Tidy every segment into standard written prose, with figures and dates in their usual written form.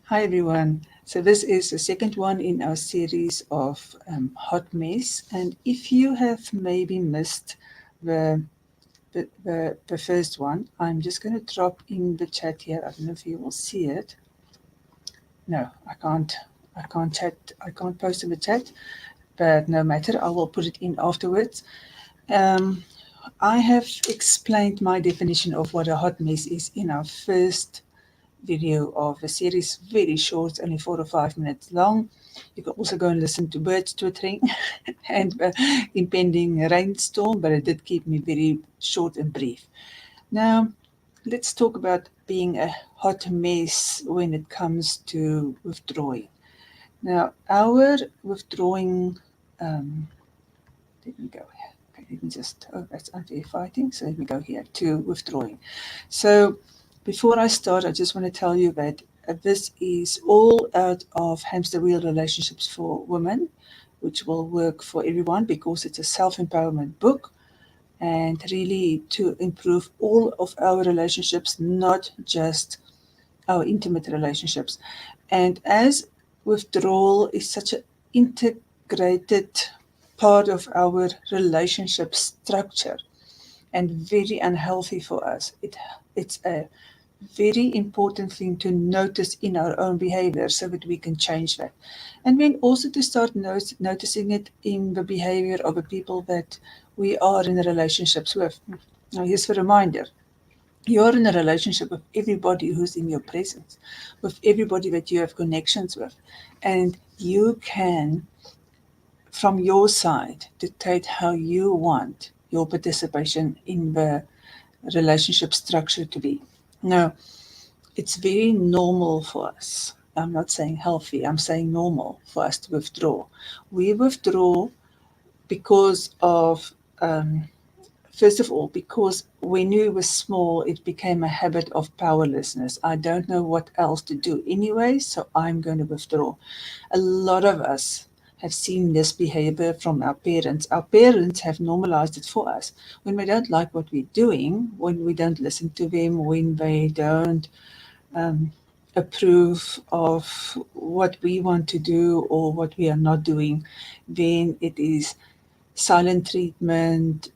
Hi everyone. So this is the second one in our series of hot mess. And if you have maybe missed the, the first one, I'm just going to drop in the chat here. I don't know if you will see it. No, I can't. I can't chat. I can't post in the chat. But no matter, I will put it in afterwards. Um, I have explained my definition of what a hot mess is in our first video of the series, very short, only 4 or 5 minutes long. You can also go and listen to birds twittering and impending rainstorm, but it did keep me very short and brief. Now, let's talk about being a hot mess when it comes to withdrawing. Now, our withdrawing, let me go here. Okay, let me just, that's unfair fighting. So let me go here to withdrawing. So before I start, I just want to tell you that this is all out of Hamster Wheel Relationships for Women, which will work for everyone because it's a self-empowerment book and really to improve all of our relationships, not just our intimate relationships. And as withdrawal is such an integrated part of our relationship structure and very unhealthy for us, it's a very important thing to notice in our own behavior so that we can change that. And then also to start noticing it in the behavior of the people that we are in relationships with. Now, here's a reminder. You're in a relationship with everybody who's in your presence, with everybody that you have connections with. And you can, from your side, dictate how you want your participation in the relationship structure to be. Now, it's very normal for us. I'm not saying healthy, I'm saying normal for us to withdraw. We withdraw because of, first of all, because when we were small, it became a habit of powerlessness. I don't know what else to do anyway, so I'm going to withdraw. A lot of us have seen this behavior from our parents. Our parents have normalized it for us. When we don't like what we're doing, when we don't listen to them, when they don't approve of what we want to do or what we are not doing, then it is silent treatment,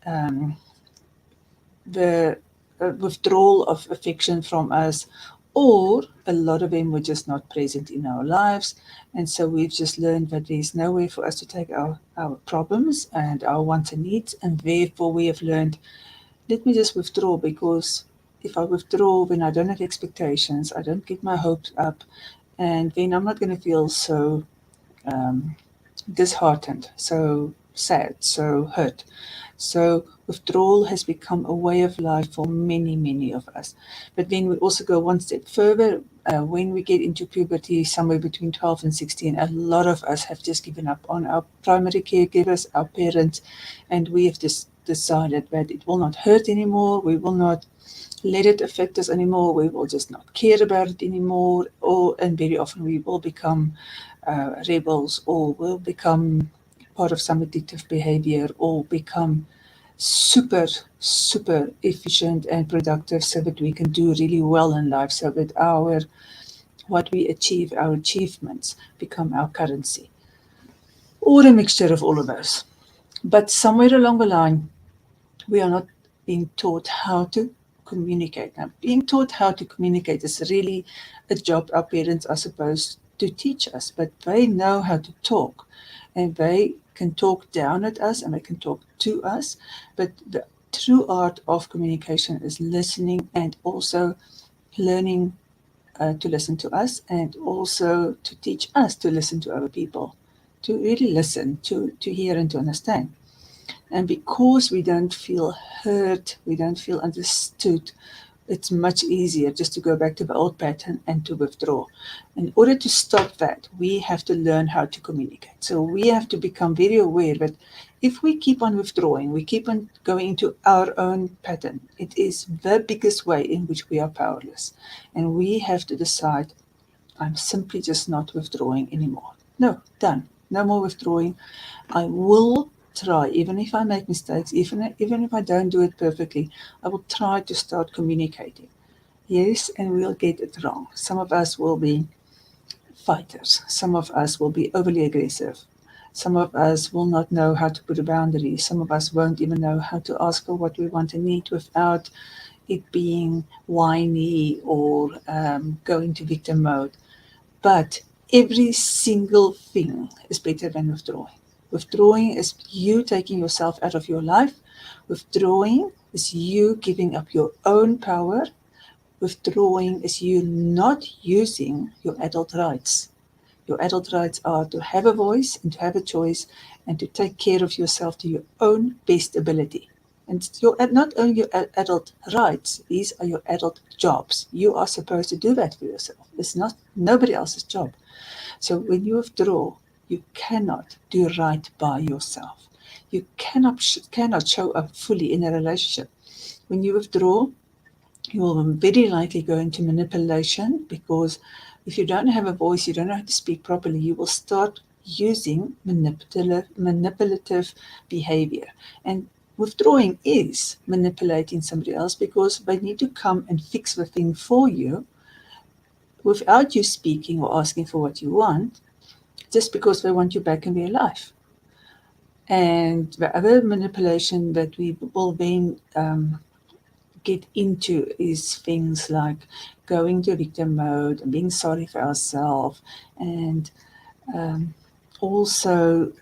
the withdrawal of affection from us, or a lot of them were just not present in our lives. And so we've just learned that there's nowhere for us to take our problems and our wants and needs. And therefore, we have learned, let me just withdraw, because if I withdraw, then I don't have expectations, I don't get my hopes up, and then I'm not going to feel so disheartened, so sad, so hurt. So withdrawal has become a way of life for many, many of us. But then we also go one step further. When we get into puberty, somewhere between 12 and 16, a lot of us have just given up on our primary caregivers, our parents, and we have just decided that it will not hurt anymore. We will not let it affect us anymore. We will just not care about it anymore. And very often we will become rebels, or will become part of some addictive behavior, or become super, super efficient and productive so that we can do really well in life, so that what we achieve, our achievements, become our currency. Or a mixture of all of those. But somewhere along the line, we are not being taught how to communicate. Now, being taught how to communicate is really a job our parents are supposed to teach us, but they know how to talk, and they can talk down at us and they can talk to us. But the true art of communication is listening, and also learning to listen to us, and also to teach us to listen to other people, to really listen, to hear and to understand. And because we don't feel heard, we don't feel understood, it's much easier just to go back to the old pattern and to withdraw. In order to stop that, we have to learn how to communicate. So we have to become very aware that if we keep on withdrawing, we keep on going into our own pattern, it is the biggest way in which we are powerless. And we have to decide, I'm simply just not withdrawing anymore. No, done. No more withdrawing. I will try, even if I make mistakes, even if I don't do it perfectly, I will try to start communicating. Yes, and we'll get it wrong. Some of us will be fighters. Some of us will be overly aggressive. Some of us will not know how to put a boundary. Some of us won't even know how to ask for what we want and need without it being whiny or going to victim mode. But every single thing is better than withdrawing. Withdrawing is you taking yourself out of your life. Withdrawing is you giving up your own power. Withdrawing is you not using your adult rights. Your adult rights are to have a voice and to have a choice and to take care of yourself to your own best ability. And not only your adult rights, these are your adult jobs. You are supposed to do that for yourself. It's not nobody else's job. So when you withdraw, you cannot do right by yourself. You cannot show up fully in a relationship. When you withdraw, you will very likely go into manipulation, because if you don't have a voice, you don't know how to speak properly, you will start using manipulative behavior. And withdrawing is manipulating somebody else, because they need to come and fix the thing for you without you speaking or asking for what you want, just because they want you back in their life. And the other manipulation that we will then get into is things like going to victim mode and being sorry for ourselves. And also,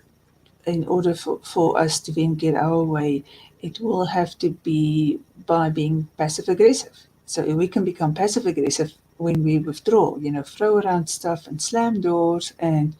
in order for us to then get our way, it will have to be by being passive aggressive. So we can become passive aggressive when we withdraw, throw around stuff and slam doors and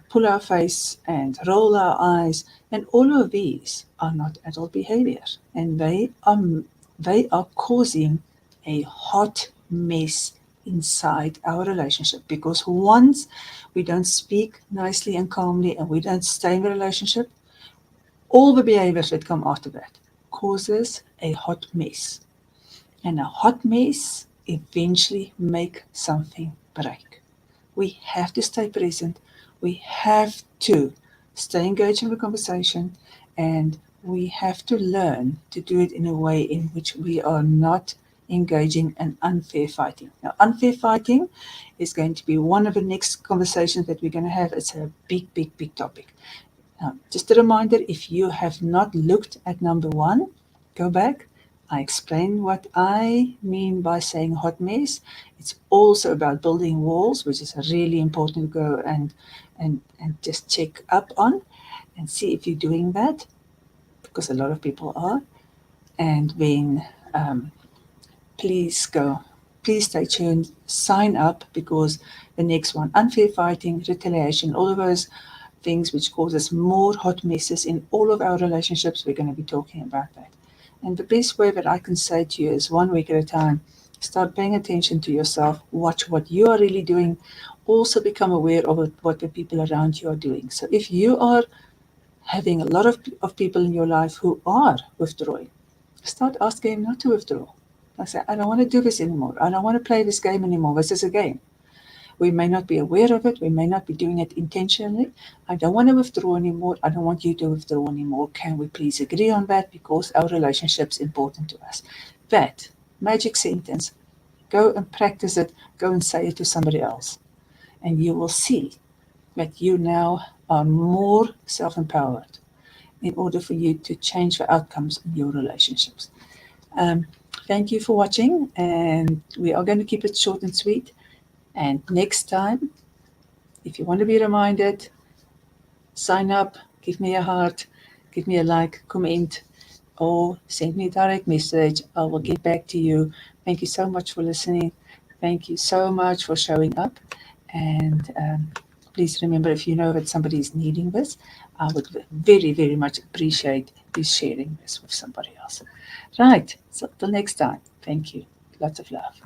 pull our face and roll our eyes, and all of these are not adult behavior, and they are causing a hot mess inside our relationship. Because once we don't speak nicely and calmly and we don't stay in the relationship, all the behaviors that come after that causes a hot mess, and a hot mess eventually make something break. We have to stay present. We have to stay engaged in the conversation, and we have to learn to do it in a way in which we are not engaging in unfair fighting. Now, unfair fighting is going to be one of the next conversations that we're going to have. It's a big, big, big topic. Now, just a reminder, if you have not looked at number 1, go back. I explain what I mean by saying hot mess. It's also about building walls, which is really important to go and just check up on and see if you're doing that, because a lot of people are. And then please stay tuned, sign up, because the next one, unfair fighting, retaliation, all of those things which causes more hot messes in all of our relationships, we're going to be talking about that. And the best way that I can say to you is 1 week at a time. Start paying attention to yourself. Watch what you are really doing. Also become aware of what the people around you are doing. So if you are having a lot of people in your life who are withdrawing, start asking them not to withdraw. I say, I don't want to do this anymore. I don't want to play this game anymore. This is a game. We may not be aware of it. We may not be doing it intentionally. I don't want to withdraw anymore. I don't want you to withdraw anymore. Can we please agree on that? Because our relationship's important to us. That magic sentence, go and practice it. Go and say it to somebody else. And you will see that you now are more self-empowered in order for you to change the outcomes in your relationships. Thank you for watching. And we are going to keep it short and sweet. And next time, if you want to be reminded, sign up, give me a heart, give me a like, comment, or send me a direct message. I will get back to you. Thank you so much for listening. Thank you so much for showing up. And please remember, if you know that somebody is needing this, I would very, very much appreciate you sharing this with somebody else. Right. So till next time. Thank you. Lots of love.